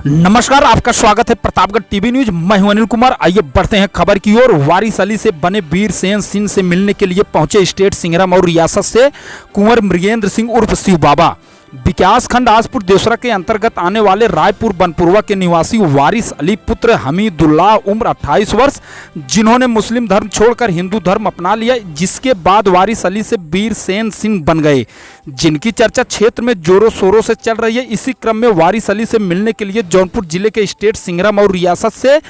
नमस्कार, आपका स्वागत है प्रतापगढ़ टीवी न्यूज। मैं हूं अनिल कुमार। आइए बढ़ते हैं खबर की ओर। वारिस अली से बने वीरसेन सिंह से मिलने के लिए पहुंचे स्टेट सिंगरम और रियासत से कुंवर मृगेंद्र सिंह उर्फ शिव बाबा। विकास खंड आजपुर देवसरा के अंतर्गत आने वाले रायपुर बनपुरवा के निवासी वारिस अली पुत्र हमीदुल्लाह उम्र 28 वर्ष, जिन्होंने मुस्लिम धर्म छोड़कर हिंदू धर्म अपना लिया, जिसके बाद वारिस अली से वीरसेन सिंह बन गए, जिनकी चर्चा क्षेत्र में जोरों शोरों से चल रही है। इसी क्रम में वारिस अली से मिलने के लिए जौनपुर जिले के स्टेट सिंगरम और रियासत से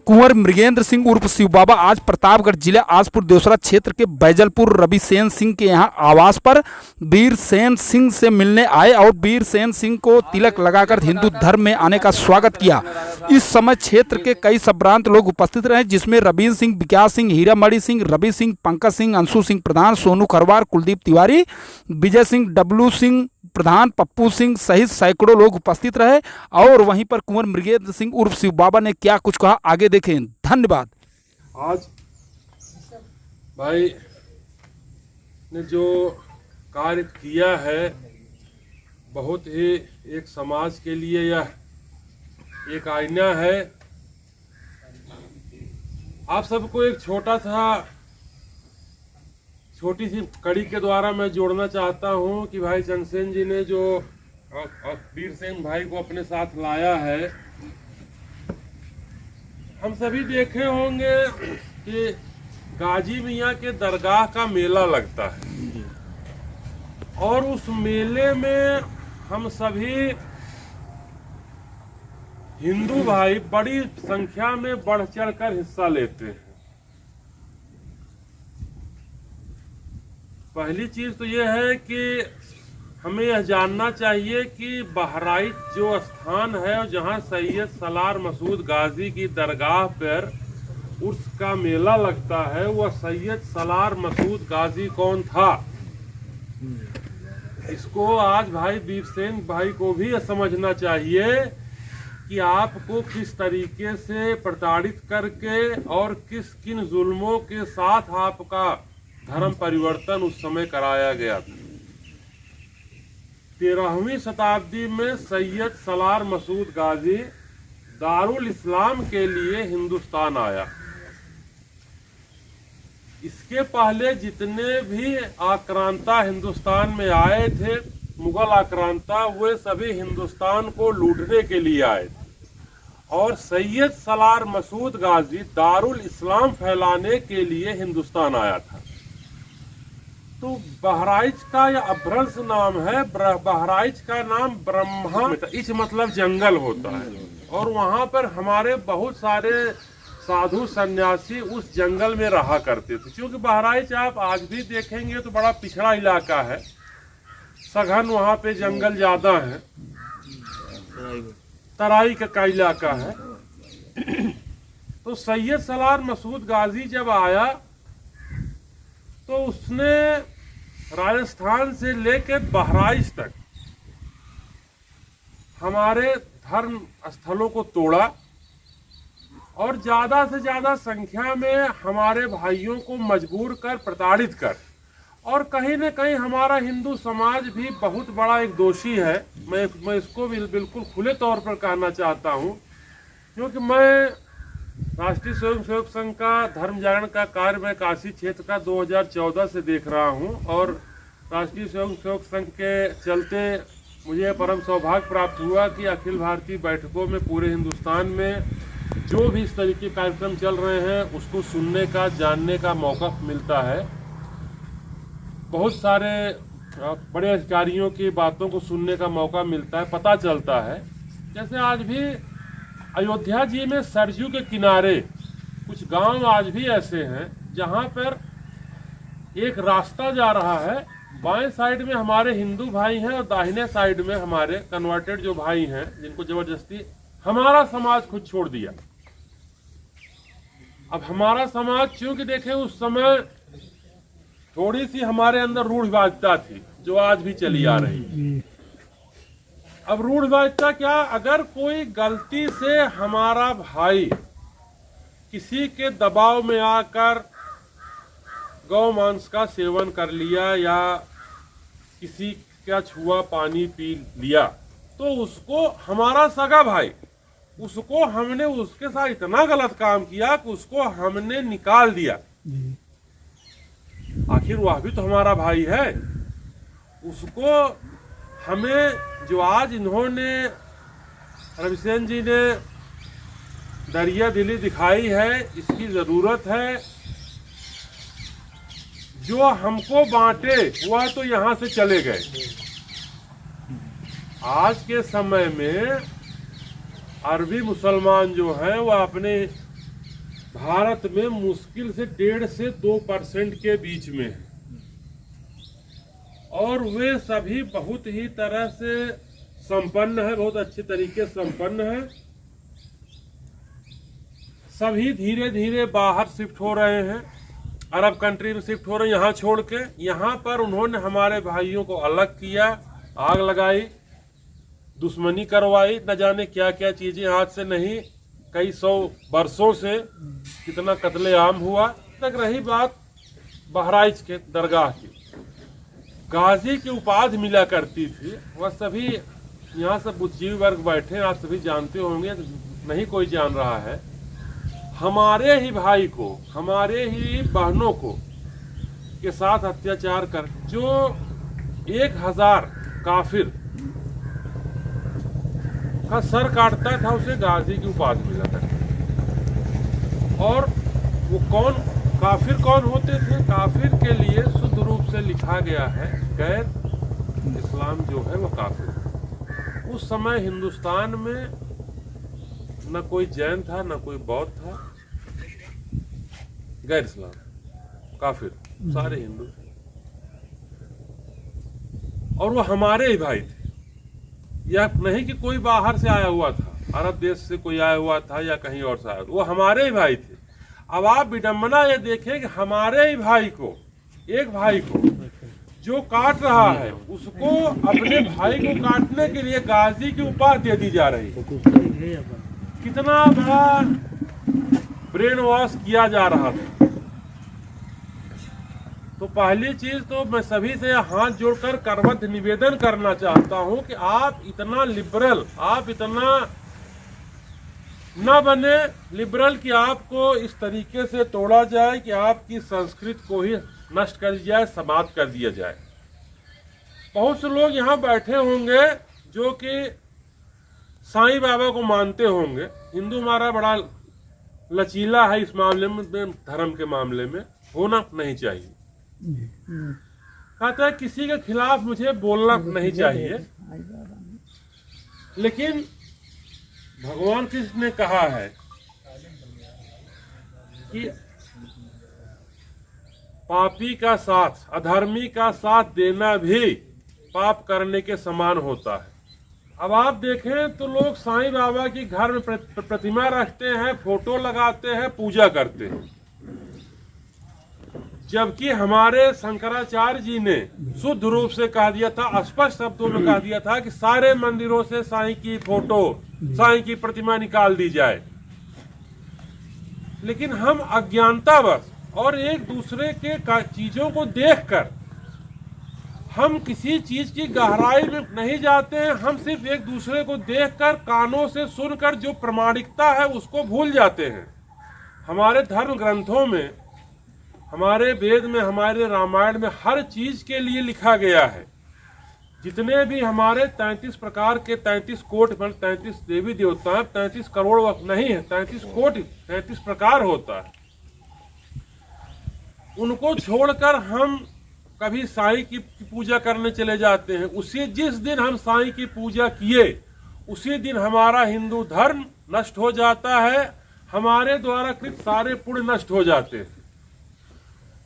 कुंवर मृगेंद्र सिंह उर्फ शिव बाबा आज प्रतापगढ़ जिले आजपुर देवसरा क्षेत्र के बैजलपुर रविसेन सिंह के यहां आवास पर वीरसेन सिंह से मिलने आए और वीरसेन सिंह को तिलक लगाकर हिंदू धर्म में आने का स्वागत किया। इस समय क्षेत्र के कई संभ्रांत लोग उपस्थित रहे, जिसमें रवींद्र सिंह, विकास सिंह, हीरामणि सिंह, रवि सिंह, पंकज सिंह, अंशु सिंह प्रधान, सोनू खरवार, कुलदीप तिवारी, विजय सिंह, डब्लू सिंह प्रधान, पप्पू सिंह सहित सैकड़ों लोग उपस्थित रहे। और वहीं पर कुंवर मृगेंद्र सिंह उर्फ शिव बाबा ने क्या कुछ कहा, आगे देखें। धन्यवाद। आज भाई ने जो कार्य किया है, बहुत ही एक समाज के लिए यह एक आईना है। आप सबको एक छोटी सी कड़ी के द्वारा मैं जोड़ना चाहता हूं कि भाई चंद्रसेन जी ने जो वीरसेन भाई को अपने साथ लाया है, हम सभी देखे होंगे कि गाजी मियाँ के दरगाह का मेला लगता है और उस मेले में हम सभी हिंदू भाई बड़ी संख्या में बढ़ चढ़ कर हिस्सा लेते हैं। पहली चीज तो यह है कि हमें यह जानना चाहिए कि बहराइच जो स्थान है जहां सैयद सलार मसूद गाजी की दरगाह पर उर्स का मेला लगता है, वह सैयद सलार मसूद गाजी कौन था, इसको आज भाई वीरसेन भाई को भी समझना चाहिए कि आपको किस तरीके से प्रताड़ित करके और किन जुल्मों के साथ आपका धर्म परिवर्तन उस समय कराया गया था। 13वीं शताब्दी में सैयद सलार मसूद गाजी दारुल इस्लाम के लिए हिंदुस्तान आया। इसके पहले जितने भी आक्रांता हिंदुस्तान में आए थे, मुगल आक्रांता, वे सभी हिंदुस्तान को लूटने के लिए आए थे और सैयद सलार मसूद गाजी दारुल इस्लाम फैलाने के लिए हिंदुस्तान आया था। तो बहराइच का यह अभ्रंश नाम है। बहराइच का नाम ब्रह्मा इच मतलब जंगल होता है और वहां पर हमारे बहुत सारे साधु सन्यासी उस जंगल में रहा करते थे। क्योंकि बहराइच आप आज भी देखेंगे तो बड़ा पिछड़ा इलाका है, सघन वहां पे जंगल ज्यादा है, तराई का इलाका है। तो सैयद सलार मसूद गाजी जब आया तो उसने राजस्थान से लेकर बहराइच तक हमारे धर्म स्थलों को तोड़ा और ज्यादा से ज्यादा संख्या में हमारे भाइयों को मजबूर कर, प्रताड़ित कर, और कहीं न कहीं हमारा हिंदू समाज भी बहुत बड़ा एक दोषी है। मैं इसको भी बिल्कुल खुले तौर पर कहना चाहता हूं, क्योंकि मैं राष्ट्रीय स्वयंसेवक संघ का धर्म जागरण का कार्य मैं काशी क्षेत्र का 2014 से देख रहा हूं और राष्ट्रीय स्वयंसेवक संघ के चलते मुझे परम सौभाग्य प्राप्त हुआ कि अखिल भारतीय बैठकों में पूरे हिंदुस्तान में जो भी इस तरीके कार्यक्रम चल रहे हैं उसको सुनने का, जानने का मौका मिलता है। बहुत सारे बड़े अधिकारियों की बातों को सुनने का मौका मिलता है, पता चलता है। जैसे आज भी अयोध्या जी में सरजू के किनारे कुछ गांव आज भी ऐसे हैं जहां पर एक रास्ता जा रहा है, बाएं साइड में हमारे हिंदू भाई हैं और दाहिने साइड में हमारे कन्वर्टेड जो भाई हैं, जिनको जबरदस्ती हमारा समाज खुद छोड़ दिया। अब हमारा समाज, चूंकि देखें उस समय थोड़ी सी हमारे अंदर रूढ़िवादिता थी जो आज भी चली आ रही है। अब रूढ़िवादिता क्या, अगर कोई गलती से हमारा भाई किसी के दबाव में आकर गौ मांस का सेवन कर लिया या किसी का छुआ पानी पी लिया, तो उसको हमारा सगा भाई उसको हमने उसके साथ इतना गलत काम किया कि उसको हमने निकाल दिया। आखिर वह भी तो हमारा भाई है। उसको हमें जो आज इन्होंने रविसेन जी ने दरिया दिली दिखाई है, इसकी जरूरत है। जो हमको बांटे वह तो यहाँ से चले गए। आज के समय में अरबी मुसलमान जो हैं वह अपने भारत में मुश्किल से 1.5 से 2% के बीच में है, और वे सभी बहुत ही तरह से संपन्न है, बहुत अच्छे तरीके से संपन्न है। सभी धीरे धीरे बाहर शिफ्ट हो रहे हैं, अरब कंट्री में शिफ्ट हो रहे हैं, यहाँ छोड़ के। यहाँ पर उन्होंने हमारे भाइयों को अलग किया, आग लगाई, दुश्मनी करवाई, न जाने क्या क्या चीजें। आज से नहीं, कई 100 वर्षों से कितना कत्लेआम हुआ। तक रही बात बहराइच के दरगाह की, गाजी की उपाधि मिला करती थी। वह सभी यहाँ से बुद्धिजीवी वर्ग बैठे, आप सभी जानते होंगे, नहीं कोई जान रहा है। हमारे ही भाई को, हमारे ही बहनों को के साथ अत्याचार कर जो 1000 काफिर का सर काटता था, उसे गाजी की उपाधि मिला करती। और वो काफिर कौन होते थे? काफिर के लिए शुद्ध रूप से लिखा गया है, गैर इस्लाम जो है वो काफिर। उस समय हिंदुस्तान में न कोई जैन था, न कोई बौद्ध था, गैर इस्लाम, काफिर, सारे हिंदू थे। और वो हमारे ही भाई थे। यह नहीं कि कोई बाहर से आया हुआ था, अरब देश से कोई आया हुआ था या कहीं और से आया, वो हमारे ही भाई थे। अब आप विडंबना ये देखें कि हमारे ही भाई को, एक भाई को जो काट रहा है, उसको अपने भाई को काटने के लिए गाजी की उपाधि दे दी जा रही है। कितना बड़ा ब्रेन वॉश किया जा रहा था। तो पहली चीज तो मैं सभी से हाथ जोड़कर करबद्ध निवेदन करना चाहता हूं कि आप इतना लिबरल, आप इतना न बने लिबरल कि आपको इस तरीके से तोड़ा जाए कि आपकी संस्कृति को ही नष्ट कर दिया जाए, समाप्त कर दिया जाए। बहुत से लोग यहाँ बैठे होंगे जो कि साईं बाबा को मानते होंगे। हिंदू हमारा बड़ा लचीला है इस मामले में, धर्म के मामले में होना नहीं चाहिए। कहता है किसी के खिलाफ मुझे बोलना नहीं चाहिए, लेकिन भगवान कृष्ण ने कहा है कि पापी का साथ, अधर्मी का साथ देना भी पाप करने के समान होता है। अब आप देखें तो लोग साईं बाबा की घर में प्रतिमा रखते हैं, फोटो लगाते हैं, पूजा करते हैं, जबकि हमारे शंकराचार्य जी ने शुद्ध रूप से कह दिया था, स्पष्ट शब्दों में कह दिया था कि सारे मंदिरों से साईं की फोटो, साईं की प्रतिमा निकाल दी जाए। लेकिन हम अज्ञानतावश और एक दूसरे के चीजों को देखकर हम किसी चीज की गहराई में नहीं जाते हैं। हम सिर्फ एक दूसरे को देखकर, कानों से सुनकर जो प्रामाणिकता है उसको भूल जाते हैं। हमारे धर्म ग्रंथों में, हमारे वेद में, हमारे रामायण में हर चीज के लिए लिखा गया है। जितने भी हमारे 33 प्रकार के 33 कोटि, 33 देवी देवता है, 33 करोड़ नहीं है, 33 कोटि, 33 प्रकार होता है। उनको छोड़कर हम कभी साईं की पूजा करने चले जाते हैं। उसी जिस दिन हम साईं की पूजा किए, उसी दिन हमारा हिंदू धर्म नष्ट हो जाता है, हमारे द्वारा कृत सारे पुण्य नष्ट हो जाते हैं।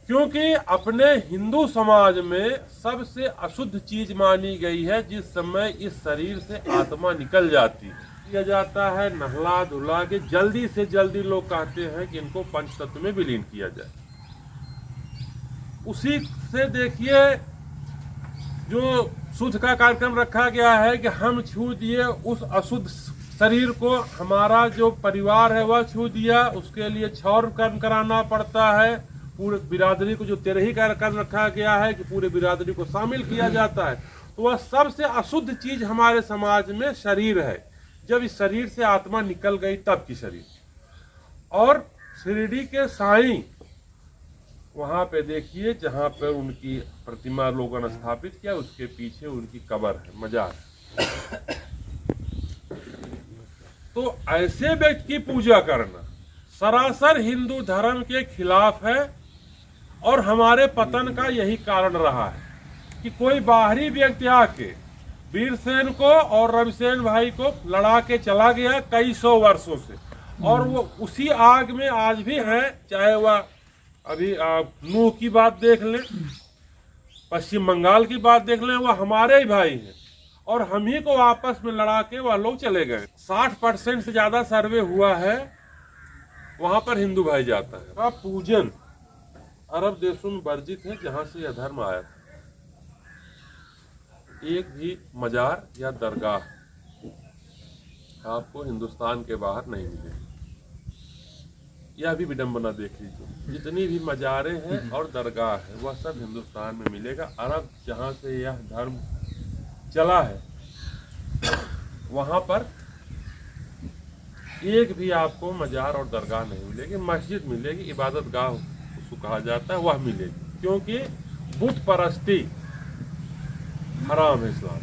क्योंकि अपने हिंदू समाज में सबसे अशुद्ध चीज मानी गई है जिस समय इस शरीर से आत्मा निकल जाती है, किया जाता है नहला धुला के, जल्दी से जल्दी लोग कहते हैं कि इनको पंचतत्व में विलीन किया जाए। उसी से देखिए जो शुद्ध का कार्यक्रम रखा गया है कि हम छू दिए उस अशुद्ध शरीर को, हमारा जो परिवार है वह छू दिया, उसके लिए क्षौर कर्म कराना पड़ता है। पूरे बिरादरी को जो तेरही कार्यक्रम रखा गया है कि पूरे बिरादरी को शामिल किया जाता है। तो वह सबसे अशुद्ध चीज हमारे समाज में शरीर है। जब इस शरीर से आत्मा निकल गई तब की शरीर। और शिरडी के साईं वहां पे देखिए जहां पर उनकी प्रतिमा लोगों ने स्थापित किया, उसके पीछे उनकी कब्र है, मजार है। तो ऐसे व्यक्ति की पूजा करना सरासर हिंदू धर्म के खिलाफ है और हमारे पतन का यही कारण रहा है कि कोई बाहरी व्यक्ति आके वीरसेन को और रविसेन भाई को लड़ा के चला गया कई सौ वर्षों से, और वो उसी आग में आज भी है। चाहे वह अभी नूह की बात देख लें, पश्चिम बंगाल की बात देख लें, वह हमारे ही भाई हैं और हम ही को आपस में लड़ा के वह लोग चले गए। 60% से ज्यादा सर्वे हुआ है, वहां पर हिंदू भाई जाता है। का पूजन अरब देशों में वर्जित है जहां से यह धर्म आया था। एक भी मजार या दरगाह आपको हिंदुस्तान के बाहर नहीं मिलेगी। यह भी विडंबना देख लीजिए, जितनी भी मजारें हैं और दरगाह है वह सब हिंदुस्तान में मिलेगा। अरब जहां से यह धर्म चला है वहां पर एक भी आपको मजार और दरगाह नहीं मिलेगी। मस्जिद मिलेगी, इबादत गाह उसको कहा जाता है, वह मिलेगी, क्योंकि बुत परस्ती हराम है इस्लाम।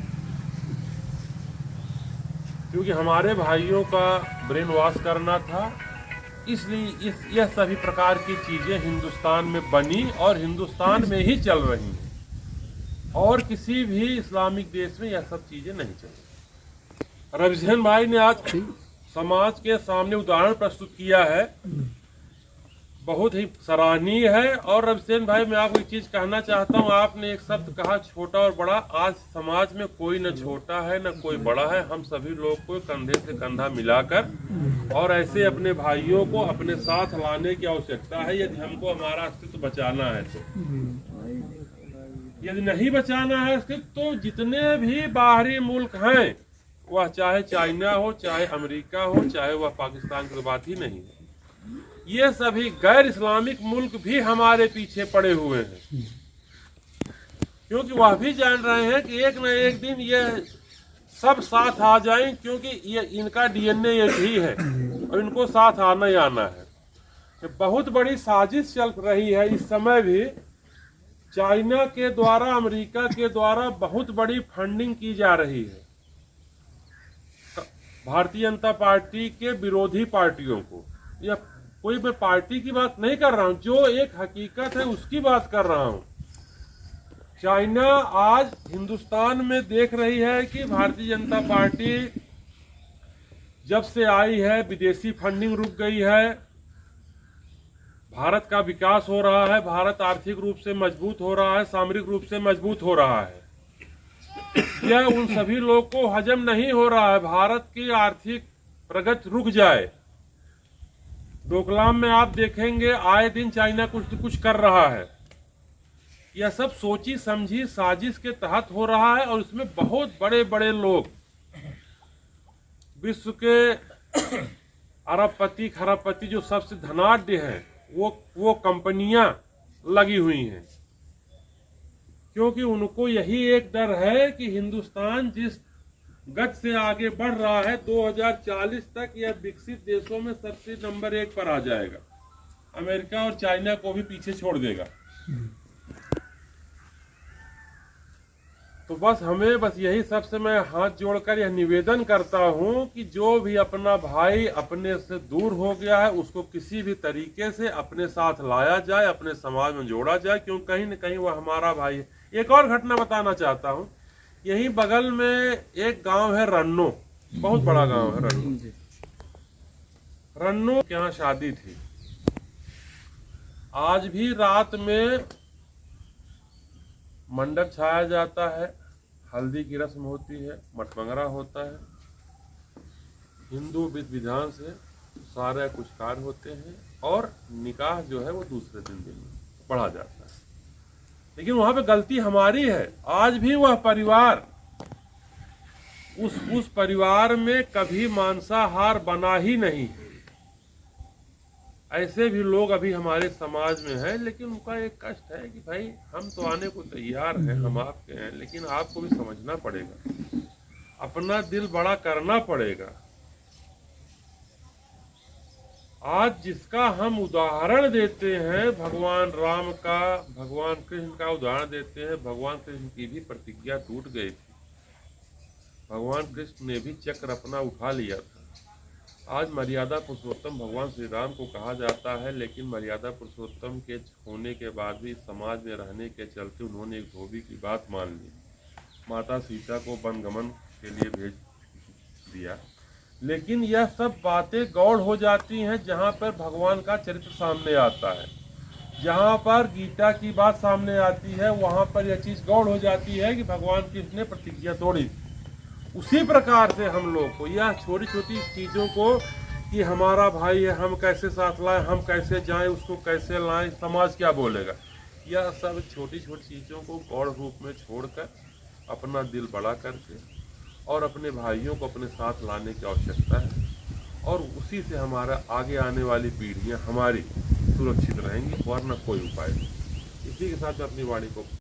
क्योंकि हमारे भाइयों का ब्रेन वॉश करना था, इसलिए यह सभी प्रकार की चीजें हिंदुस्तान में बनी और हिंदुस्तान में ही चल रही हैं, और किसी भी इस्लामिक देश में यह सब चीजें नहीं चल। रविसेन भाई ने आज समाज के सामने उदाहरण प्रस्तुत किया है, बहुत ही सराहनीय है। और रविसेन भाई, मैं आपको एक चीज कहना चाहता हूँ, आपने एक शब्द कहा छोटा और बड़ा। आज समाज में कोई न छोटा है न कोई बड़ा है, हम सभी लोग को कंधे से कंधा मिलाकर और ऐसे अपने भाइयों को अपने साथ लाने की आवश्यकता है, यदि हमको हमारा अस्तित्व बचाना है तो। यदि नहीं बचाना है अस्तित्व तो जितने भी बाहरी मुल्क हैं, वह चाहे चाइना हो, चाहे अमेरिका हो, चाहे वह पाकिस्तान की बात ही नहीं है, ये सभी गैर इस्लामिक मुल्क भी हमारे पीछे पड़े हुए हैं, क्योंकि वह भी जान रहे हैं कि एक न एक दिन ये सब साथ आ जाएं, क्योंकि ये इनका डीएनए एक ही है और इनको साथ आना ही आना है। बहुत बड़ी साजिश चल रही है इस समय भी, चाइना के द्वारा, अमेरिका के द्वारा बहुत बड़ी फंडिंग की जा रही है भारतीय जनता पार्टी के विरोधी पार्टियों को। या कोई मैं पार्टी की बात नहीं कर रहा हूं, जो एक हकीकत है उसकी बात कर रहा हूं। चाइना आज हिंदुस्तान में देख रही है कि भारतीय जनता पार्टी जब से आई है विदेशी फंडिंग रुक गई है, भारत का विकास हो रहा है, भारत आर्थिक रूप से मजबूत हो रहा है, सामरिक रूप से मजबूत हो रहा है। यह उन सभी लोग को हजम नहीं हो रहा है, भारत की आर्थिक प्रगति रुक जाए। डोकलाम में आप देखेंगे आए दिन चाइना कुछ न कुछ कर रहा है। यह सब सोची समझी साजिश के तहत हो रहा है, और इसमें बहुत बड़े बड़े लोग, विश्व के अरबपति खरबपति जो सबसे धनाढ्य हैं, वो कंपनियां लगी हुई हैं, क्योंकि उनको यही एक डर है कि हिंदुस्तान जिस गति से आगे बढ़ रहा है 2040 तक यह विकसित देशों में सबसे नंबर 1 पर आ जाएगा, अमेरिका और चाइना को भी पीछे छोड़ देगा। तो बस हमें यही सबसे मैं हाथ जोड़कर यह निवेदन करता हूं कि जो भी अपना भाई अपने से दूर हो गया है उसको किसी भी तरीके से अपने साथ लाया जाए, अपने समाज में जोड़ा जाए, क्योंकि कहीं न कहीं वह हमारा भाई है। एक और घटना बताना चाहता हूं, यहीं बगल में एक गांव है रन्नो, बहुत बड़ा गांव है रन्नो। रन्नो के यहाँ शादी थी, आज भी रात में मंडप छाया जाता है, हल्दी की रस्म होती है, मटमंगरा होता है, हिंदू विधि विधान से सारे कुछ कार्य होते हैं, और निकाह जो है वो दूसरे दिन पढ़ा जाता है। लेकिन वहां पे गलती हमारी है, आज भी वह परिवार उस परिवार में कभी मांसाहार बना ही नहीं। ऐसे भी लोग अभी हमारे समाज में हैं, लेकिन उनका एक कष्ट है कि भाई हम तो आने को तैयार हैं, हम आपके हैं, लेकिन आपको भी समझना पड़ेगा, अपना दिल बड़ा करना पड़ेगा। आज जिसका हम उदाहरण देते हैं भगवान राम का, भगवान कृष्ण का उदाहरण देते हैं, भगवान कृष्ण की भी प्रतिज्ञा टूट गई थी। भगवान कृष्ण ने भी चक्र अपना उठा लिया था। आज मर्यादा पुरुषोत्तम भगवान श्री राम को कहा जाता है, लेकिन मर्यादा पुरुषोत्तम के होने के बाद भी समाज में रहने के चलते उन्होंने एक धोबी की बात मान ली, माता सीता को वनगमन के लिए भेज दिया। लेकिन यह सब बातें गौड़ हो जाती हैं जहाँ पर भगवान का चरित्र सामने आता है, जहाँ पर गीता की बात सामने आती है, वहाँ पर यह चीज़ गौड़ हो जाती है कि भगवान कृष्ण ने प्रतिज्ञा तोड़ी थी। उसी प्रकार से हम लोग को यह छोटी छोटी चीज़ों को कि हमारा भाई है, हम कैसे साथ लाएं, हम कैसे जाएं, उसको कैसे लाएं, समाज क्या बोलेगा, यह सब छोटी छोटी चीज़ों को गौड़ रूप में छोड़कर अपना दिल बड़ा करके और अपने भाइयों को अपने साथ लाने की आवश्यकता है, और उसी से हमारा आगे आने वाली पीढ़ियां हमारी सुरक्षित रहेंगी, वरना कोई उपाय नहीं। इसी के साथ मैं अपनी वाणी को